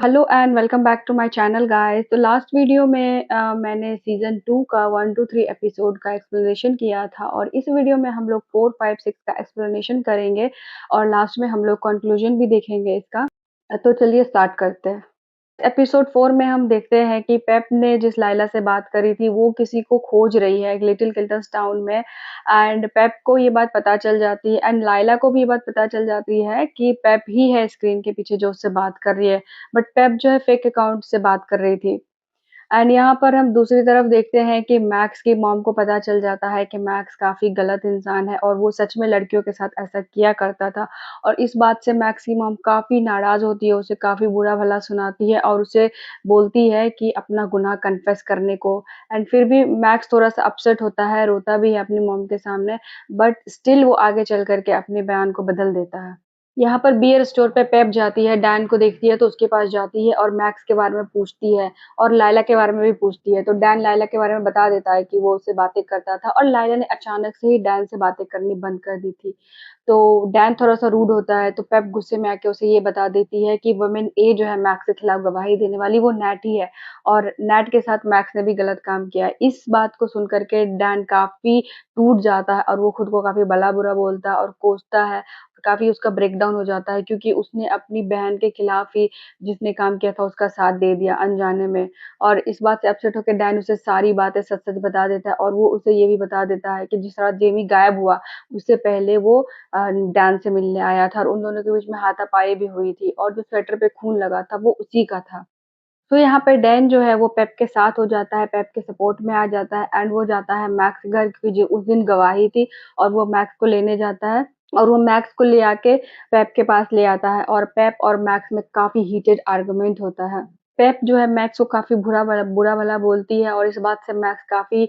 Hello and welcome back to my channel guys. तो last video में मैंने season 2 का 1 टू 3 एपिसोड का एक्सप्लेनेशन किया था और इस वीडियो में हम लोग 4 5 6 का एक्सप्लेनेशन करेंगे और लास्ट में हम लोग कंक्लूजन भी देखेंगे इसका। तो चलिए स्टार्ट करते हैं। एपिसोड 4 में हम देखते हैं कि पेप ने जिस लाइला से बात करी थी वो किसी को खोज रही है लिटिल किल्टन्स टाउन में। एंड पेप को ये बात पता चल जाती है एंड लाइला को भी ये बात पता चल जाती है कि पेप ही है स्क्रीन के पीछे जो उससे बात कर रही है। बट पेप जो है फेक अकाउंट से बात कर रही थी। एंड यहाँ पर हम दूसरी तरफ देखते हैं कि मैक्स की मॉम को पता चल जाता है कि मैक्स काफ़ी गलत इंसान है और वो सच में लड़कियों के साथ ऐसा किया करता था। और इस बात से मैक्स की मॉम काफ़ी नाराज़ होती है, उसे काफ़ी बुरा-भला सुनाती है और उसे बोलती है कि अपना गुनाह कन्फेस करने को। एंड फिर भी मैक्स थोड़ा-सा अपसेट होता है, रोता भी है अपनी मॉम के सामने, बट स्टिल वो आगे चल कर के अपने बयान को बदल देता है। यहाँ पर बियर स्टोर पे पेप जाती है, डैन को देखती है तो उसके पास जाती है और मैक्स के बारे में पूछती है और लायला के बारे में भी पूछती है। तो डैन लायला के बारे में बता देता है कि वो उससे बातें करता था और लायला ने अचानक से ही डैन से बातें करनी बंद कर दी थी। तो डैन थोड़ा-सा रूड होता है तो पेप गुस्से में आके उसे ये बता देती है कि वुमेन ए जो है मैक्स के खिलाफ गवाही देने वाली वो नैट ही है और नैट के साथ मैक्स ने भी गलत काम किया है। इस बात को सुन कर के डैन काफ़ी टूट जाता है और वो खुद को काफ़ी भला-बुरा बोलता है और कोसता है। काफ़ी उसका ब्रेकडाउन हो जाता है क्योंकि उसने अपनी बहन के खिलाफ ही जिसने काम किया था उसका साथ दे दिया अनजाने में। और इस बात से अपसेट होके डैन उसे सारी बातें सच-सच बता देता है और वो उसे ये भी बता देता है कि जिस रात जेमी गायब हुआ, उससे पहले वो डैन से मिलने आया था और उन दोनों के बीच में हाथापाई भी हुई थी और जो स्वेटर पे खून लगा था वो उसी का था। तो यहाँ पे डैन जो है वो पेप के साथ हो जाता है, पेप के सपोर्ट में आ जाता है एंड वो जाता है मैक्स के घर क्योंकि जो उस दिन गवाही थी और वो मैक्स को लेने जाता है और वो मैक्स को ले आके पेप के पास ले आता है और पेप और मैक्स में काफ़ी हीटेड आर्गुमेंट होता है। पेप जो है मैक्स को काफ़ी बुरा-भला बोलती है और इस बात से मैक्स काफ़ी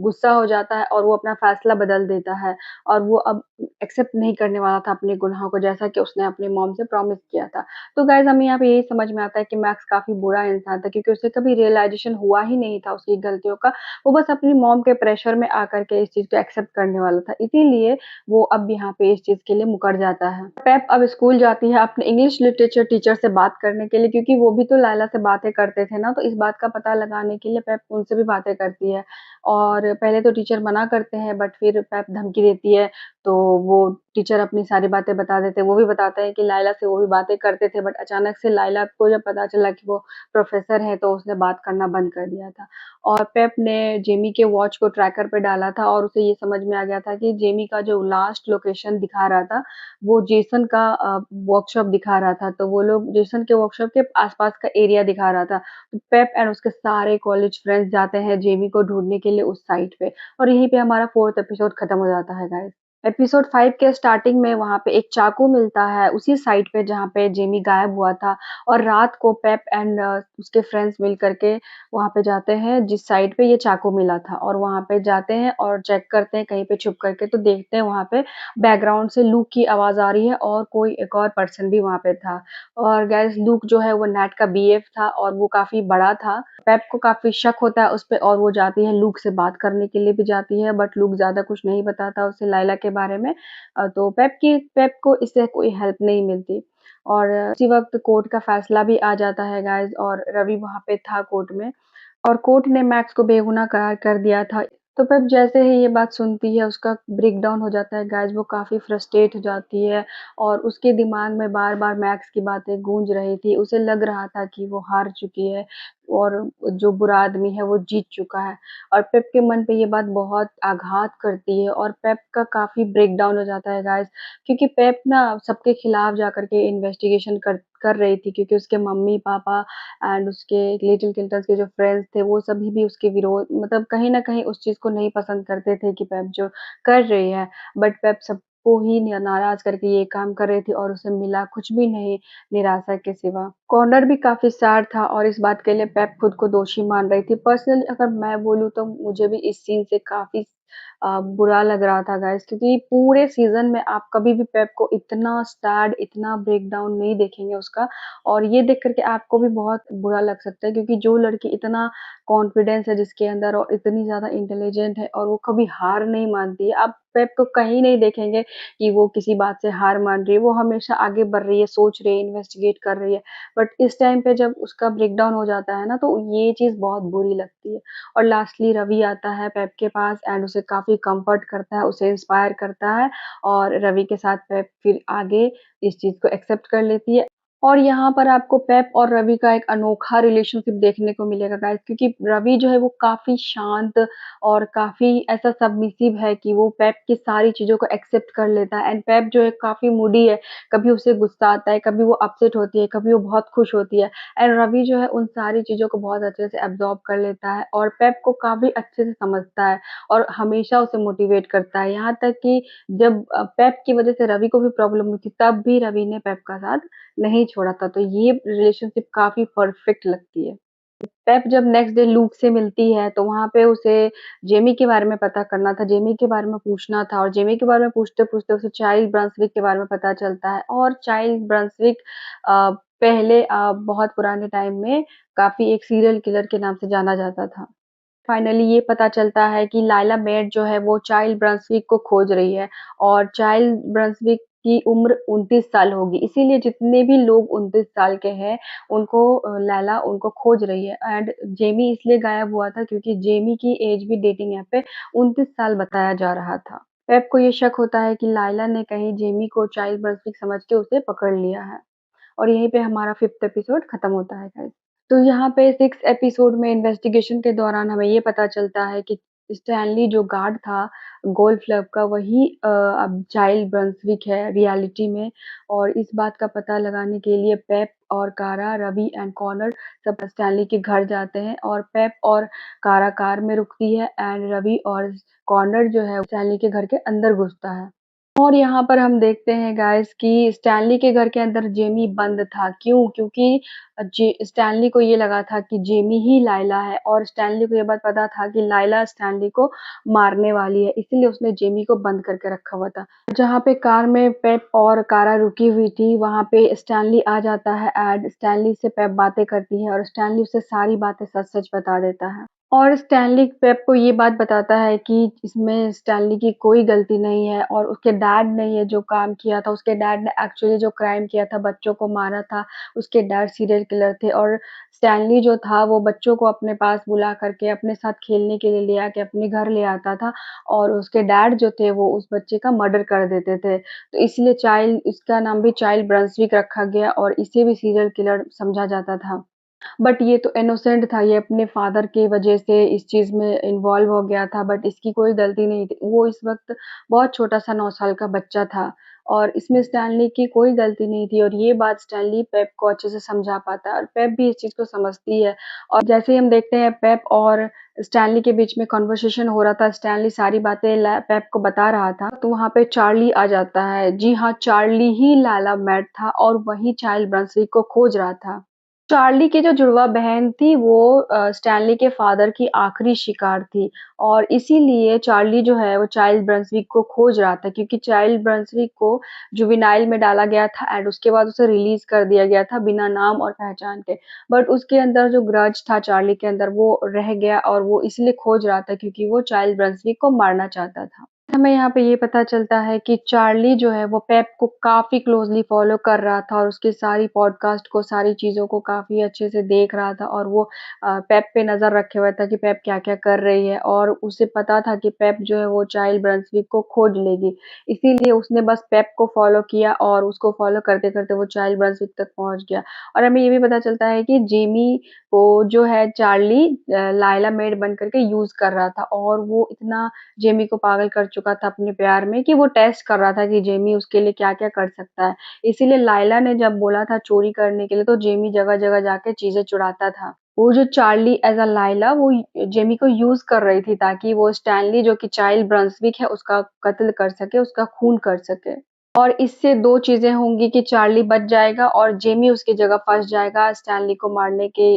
गुस्सा हो जाता है और वो अपना फैसला बदल देता है और वो अब एक्सेप्ट नहीं करने वाला था अपने गुनाहों को जैसा कि उसने अपनी मॉम से प्रॉमिस किया था। तो गाइज़ हमें यहाँ पे यही समझ में आता है कि मैक्स काफ़ी बुरा इंसान था क्योंकि उसे कभी रियलाइज़ेशन हुआ ही नहीं था उसकी गलतियों का। वो बस अपनी मॉम के प्रेशर में आकर के इस चीज़ को एक्सेप्ट करने वाला था। इसीलिए वो अब यहाँ पे इस चीज़ के लिए मुकर जाता है। पेप अब स्कूल जाती है अपने इंग्लिश लिटरेचर टीचर से बात करने के लिए क्योंकि वो भी तो लायला से बातें करते थे ना, तो इस बात का पता लगाने के लिए पेप उनसे भी बातें करती है। और पहले तो टीचर मना करते हैं बट फिर पेप धमकी देती है, तो वो टीचर अपनी सारी बातें बता देते हैं। वो भी बताते हैं कि लायला से वो भी बातें करते थे बट अचानक से लायला को जब पता चला कि वो प्रोफ़ेसर हैं तो उसने बात करना बंद कर दिया था। और पेप ने जेमी के वॉच को ट्रैकर पे डाला था और उसे ये समझ में आ गया था कि जेमी का जो लास्ट लोकेशन दिखा रहा था, वो जेसन का वर्कशॉप दिखा रहा था। तो वो लोग जेसन के वर्कशॉप के आस-पास का एरिया दिखा रहा था। तो पेप एंड उसके सारे कॉलेज फ्रेंड्स जाते हैं जेमी को ढूँढने के लिए उस साइट पे और यहीं पे हमारा 4th एपिसोड खत्म हो जाता है गाइस। एपिसोड 5 के स्टार्टिंग में वहाँ पे एक चाकू मिलता है उसी साइट पे जहाँ पे जेमी गायब हुआ था और रात को पेप एंड उसके फ्रेंड्स मिल करके वहाँ पे जाते हैं जिस साइट पे ये चाकू मिला था और वहाँ पे जाते हैं और चेक करते हैं कहीं पे छुप करके तो देखते हैं वहाँ पे बैकग्राउंड से लूक की आवाज़ आ रही है और कोई एक और पर्सन भी वहाँ पे था। और गाइस लूक जो है वो नैट का बीएफ था और वो काफ़ी बड़ा था। पेप को काफ़ी शक होता है उसपे और वो जाती है लूक से बात करने के लिए भी जाती है बट लूक ज़्यादा कुछ नहीं बताता उसे लायला के बारे में। तो पेप को इससे कोई हेल्प नहीं मिलती और उसी वक़्त कोर्ट का फैसला भी आ जाता है गाइज़ और रवि वहाँ पे था कोर्ट में और कोर्ट ने मैक्स को बेगुनाह करार कर दिया था। तो पेप जैसे ही ये बात सुनती है उसका ब्रेकडाउन हो जाता है गाइज़, वो काफ़ी फ्रस्ट्रेट हो जाती है और उसके दिमाग में बार-बार मैक्स की बातें गूँज रही थी। उसे लग रहा था कि वो हार चुकी है और जो बुरा आदमी है वो जीत चुका है और पेप के मन पे ये बात बहुत आघात करती है और पेप का काफ़ी ब्रेकडाउन हो जाता है गाइज़, क्योंकि पेप ना सबके खिलाफ जाकर के इन्वेस्टिगेशन कर रही थी क्योंकि उसके मम्मी-पापा एंड उसके लिटिल किल्टन्स के जो फ्रेंड्स थे वो सभी भी उसके विरोध मतलब कहीं न कहीं उस चीज़ को नहीं पसंद करते थे कि पेप जो कर रही है। बट पेप सबको ही नाराज़ करके ये काम कर रही थी और उसे मिला कुछ भी नहीं निराशा के सिवा। कॉर्नर भी काफ़ी सैड था और इस बात के लिए पेप खुद को दोषी मान रही थी। पर्सनली अगर मैं बोलूँ तो मुझे भी इस सीन से काफ़ी बुरा लग रहा था गाइज़, क्योंकि पूरे सीज़न में आप कभी भी पेप को इतना सैड, इतना ब्रेकडाउन नहीं देखेंगे उसका और ये देख कर के आपको भी बहुत बुरा लग सकता है क्योंकि जो लड़की इतना कॉन्फिडेंस है जिसके अंदर और इतनी ज़्यादा इंटेलिजेंट है और वो कभी हार नहीं मानती है। आप पेप को कहीं नहीं देखेंगे कि वो किसी बात से हार मान रही है, वो हमेशा आगे बढ़ रही है, सोच रही है, इन्वेस्टिगेट कर रही है। बट इस टाइम पे जब उसका ब्रेकडाउन हो जाता है ना, तो ये चीज़ बहुत बुरी लगती है। और लास्टली रवि आता है पेप के पास एंड उसे काफ़ी कम्फर्ट करता है, उसे इंस्पायर करता है और रवि के साथ पेप फिर आगे इस चीज़ को एक्सेप्ट कर लेती है। और यहाँ पर आपको पेप और रवि का एक अनोखा रिलेशनशिप देखने को मिलेगा गाइस, क्योंकि रवि जो है वो काफ़ी शांत और काफ़ी ऐसा सबमिसिव है कि वो पेप की सारी चीज़ों को एक्सेप्ट कर लेता है एंड पेप जो है काफ़ी मूडी है, कभी उसे गुस्सा आता है, कभी वो अपसेट होती है, कभी वो बहुत खुश होती है एंड रवि जो है उन सारी चीज़ों को बहुत अच्छे से एब्ज़ॉर्ब कर लेता है और पेप को काफ़ी अच्छे से समझता है और हमेशा उसे मोटिवेट करता है। यहाँ तक कि जब पेप की वज़ह से रवि को भी प्रॉब्लम हुई थी, तब भी रवि ने पेप का साथ नहीं छोड़ा था, तो ये रिलेशनशिप काफ़ी परफेक्ट लगती है। पेप जब नेक्स्ट डे लूक से मिलती है, तो वहाँ पे उसे जेमी के बारे में पता करना था, जेमी के बारे में पूछना था और जेमी के बारे में पूछते-पूछते उसे चाइल्ड ब्रंसविक के बारे में पता चलता है और चाइल्ड ब्रंसविक पहले बहुत पुराने टाइम में काफ़ी एक सीरियल किलर के नाम से जाना जाता था। फाइनली ये पता चलता है कि लायला मेड जो है वो चाइल्ड ब्रंसविक को खोज रही है और चाइल्ड ब्रंसविक की उम्र 29 साल होगी। इसीलिए जितने भी लोग 29 साल के हैं उनको लैला उनको खोज रही है एंड जेमी इसलिए गायब हुआ था क्योंकि जेमी की एज भी डेटिंग ऐप पे 29 साल बताया जा रहा था। पेप को ये शक होता है कि लायला ने कहीं जेमी को चाइल्ड ब्रंसविक समझ के उसे पकड़ लिया है और यहीं पे हमारा 5th एपिसोड खत्म होता है गाइस। तो यहाँ पे 6 एपिसोड में इन्वेस्टिगेशन के दौरान हमें ये पता चलता है कि स्टैनली जो गार्ड था गोल्फ क्लब का वही अब चाइल्ड ब्रंसविक है रियलिटी में और इस बात का पता लगाने के लिए पेप और कारा, रवि एंड कॉनर सब स्टैनली के घर जाते हैं और पेप और कारा कार में रुकती है एंड रवि और कॉनर जो है स्टैनली के घर के अंदर घुसता है। और यहाँ पर हम देखते हैं गाइस कि स्टैनली के घर के अंदर जेमी बंद था। क्यों? क्योंकि स्टैनली को ये लगा था कि जेमी ही लायला है और स्टैनली को ये बात पता था कि लायला स्टैनली को मारने वाली है, इसीलिए उसने जेमी को बंद करके रखा हुआ था। जहाँ पे कार में पेप और कारा रुकी हुई थी, वहाँ पे स्टैनली आ जाता है एंड स्टैनली से पेप बातें करती है और स्टैनली उसे सारी बातें सच-सच बता देता है। और स्टैनली पेप को ये बात बताता है कि इसमें स्टैनली की कोई गलती नहीं है और उसके डैड ने ये जो काम किया था, उसके डैड ने एक्चुअली जो क्राइम किया था, बच्चों को मारा था, उसके डैड सीरियल किलर थे और स्टैनली जो था वो बच्चों को अपने पास बुला करके अपने साथ खेलने के लिए ले आके अपने घर ले आता था और उसके डैड जो थे वो उस बच्चे का मर्डर कर देते थे। तो इसलिए चाइल्ड इसका नाम भी चाइल्ड ब्रंसविक रखा गया और इसे भी सीरियल किलर समझा जाता था। बट ये तो इनोसेंट था, ये अपने फादर की वजह से इस चीज़ में इन्वॉल्व हो गया था बट इसकी कोई गलती नहीं थी। वो इस वक़्त बहुत छोटा-सा 9 साल का बच्चा था और इसमें स्टैनली की कोई गलती नहीं थी और ये बात स्टैनली पेप को अच्छे से समझा पाता है और पेप भी इस चीज़ को समझती है। और जैसे ही हम देखते हैं पेप और स्टैनली के बीच में कन्वर्सेशन हो रहा था, स्टैनली सारी बातें ला पेप को बता रहा था, तो वहाँ पे चार्ली आ जाता है। जी हाँ, चार्ली ही लैला मेड था और वही चाइल्ड ब्रंसविक को खोज रहा था। चार्ली की जो जुड़वा बहन थी वो स्टैनली के फादर की आखिरी शिकार थी और इसीलिए चार्ली जो है वो चाइल्ड ब्रंसविक को खोज रहा था क्योंकि चाइल्ड ब्रंसविक को जुवेनाइल में डाला गया था एंड उसके बाद उसे रिलीज कर दिया गया था बिना नाम और पहचान के। बट उसके अंदर जो ग्रज था चार्ली के अंदर वो रह गया और वो इसलिए खोज रहा था क्योंकि वो चाइल्ड ब्रंसविक को मारना चाहता था। हमें यहाँ पे ये पता चलता है कि चार्ली जो है वो पेप को काफ़ी क्लोज़ली फ़ॉलो कर रहा था और उसकी सारी पॉडकास्ट को, सारी चीज़ों को काफ़ी अच्छे से देख रहा था और वो पेप पे नज़र रखे हुए था कि पेप क्या-क्या कर रही है और उसे पता था कि पेप जो है वो चाइल्ड ब्रंसविक को खोज लेगी। इसीलिए उसने बस पेप को फ़ॉलो किया और उसको फ़ॉलो करते-करते वो चाइल्ड ब्रंसविक तक पहुँच गया। और हमें ये भी पता चलता है कि जेमी को जो है चार्ली लायला मेड बन कर के यूज़ कर रहा था और वो इतना जेमी को पागल कर चुका था अपने प्यार में कि वो टेस्ट कर रहा था कि जेमी उसके लिए क्या-क्या कर सकता है। इसीलिए लायला ने जब बोला था चोरी करने के लिए तो जेमी जगह-जगह जाके चीज़ें चुराता था। वो जो चार्ली एज़ अ लायला वो जेमी को यूज़ कर रही थी ताकि वो स्टैनली जो कि चाइल्ड ब्रंसविक है उसका कत्ल कर सके, उसका खून कर सके। और इससे 2 चीज़ें होंगी कि चार्ली बच जाएगा और जेमी उसकी जगह फँस जाएगा स्टैनली को मारने के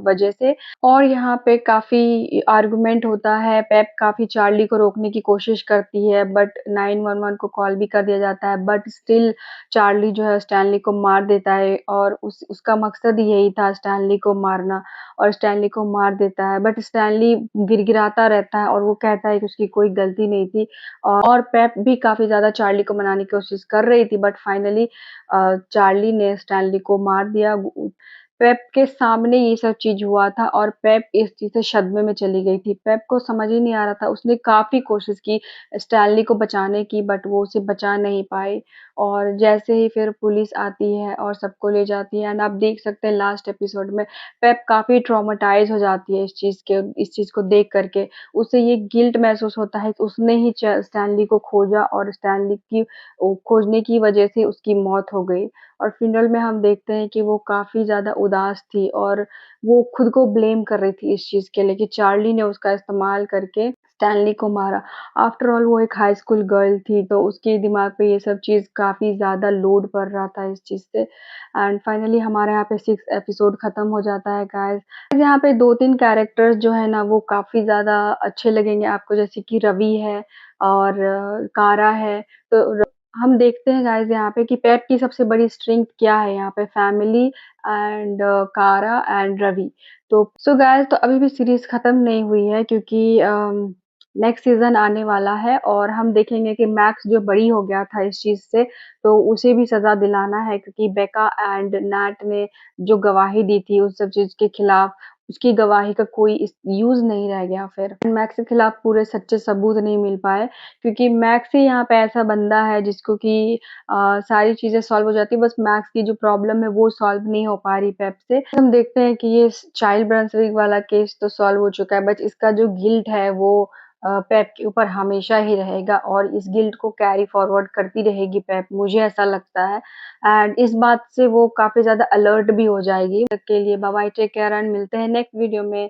वजह से। और यहाँ पे काफ़ी आर्गुमेंट होता है, पेप काफ़ी चार्ली को रोकने की कोशिश करती है बट 911 को कॉल भी कर दिया जाता है बट स्टिल चार्ली जो है स्टैनली को मार देता है और उसका मकसद ही यही था स्टैनली को मारना और स्टैनली को मार देता है बट स्टैनली गिड़गिड़ाता रहता है और वो कहता है कि उसकी कोई गलती नहीं थी और पेप भी काफ़ी ज़्यादा चार्ली को मनाने की कोशिश कर रही थी बट फाइनली चार्ली ने स्टैनली को मार दिया। पेप के सामने ये सब चीज़ हुआ था और पेप इस चीज़ से सदमे में चली गई थी। पेप को समझ ही नहीं आ रहा था, उसने काफ़ी कोशिश की स्टैनली को बचाने की बट वो उसे बचा नहीं पाई और जैसे ही फिर पुलिस आती है और सबको ले जाती है एंड आप देख सकते हैं लास्ट एपिसोड में पेप काफ़ी ट्रॉमाटाइज़ हो जाती है इस चीज़ को देख कर के। उसे ये गिल्ट महसूस होता है कि उसने ही स्टैनली को खोजा और स्टैनली की खोजने की वजह से उसकी मौत हो गई और फ्यूनरल में हम देखते हैं कि वो काफ़ी ज़्यादा उदास थी और वो खुद को ब्लेम कर रही थी इस चीज़ के लिए कि चार्ली ने उसका इस्तेमाल करके स्टैनली को मारा। आफ्टर ऑल वो एक हाई स्कूल गर्ल थी तो उसके दिमाग पे ये सब चीज़ काफ़ी ज़्यादा लोड पड़ रहा था इस चीज़ से एंड फाइनली हमारे यहाँ पे 6 एपिसोड खत्म हो जाता है गाइस। यहाँ पे 2-3 कैरेक्टर्स जो है ना वो काफ़ी ज़्यादा अच्छे लगेंगे आपको जैसे कि रवि है और कारा है। तो हम देखते हैं गाइस यहाँ पे कि पेप की सबसे बड़ी स्ट्रेंथ क्या है यहाँ पे फैमिली एंड कारा एंड रवि। तो सो गाइस तो अभी भी सीरीज़ खत्म नहीं हुई है क्योंकि नेक्स्ट सीज़न आने वाला है और हम देखेंगे कि मैक्स जो बड़ी हो गया था इस चीज़ से, तो उसे भी सज़ा दिलाना है क्योंकि बेका एंड नैट ने जो गवाही दी थी उस सब चीज़ के खिलाफ, उसकी गवाही का कोई इस यूज़ नहीं रह गया फिर। मैक्स के खिलाफ पूरे सच्चे सबूत नहीं मिल पाए क्योंकि मैक्स ही यहाँ पे ऐसा बंदा है जिसको कि सारी चीज़ें सॉल्व हो जाती है, बस मैक्स की जो प्रॉब्लम है वो सॉल्व नहीं हो पा रही पेप से। हम देखते हैं कि ये चाइल्ड ब्रंसविक वाला केस तो सॉल्व हो चुका है बट इसका जो गिल्ट है वो पेप के ऊपर हमेशा ही रहेगा और इस गिल्ट को कैरी फॉरवर्ड करती रहेगी पेप, मुझे ऐसा लगता है एंड इस बात से वो काफ़ी ज़्यादा अलर्ट भी हो जाएगी। तब तक के लिए bye bye, take care and मिलते हैं नेक्स्ट वीडियो में।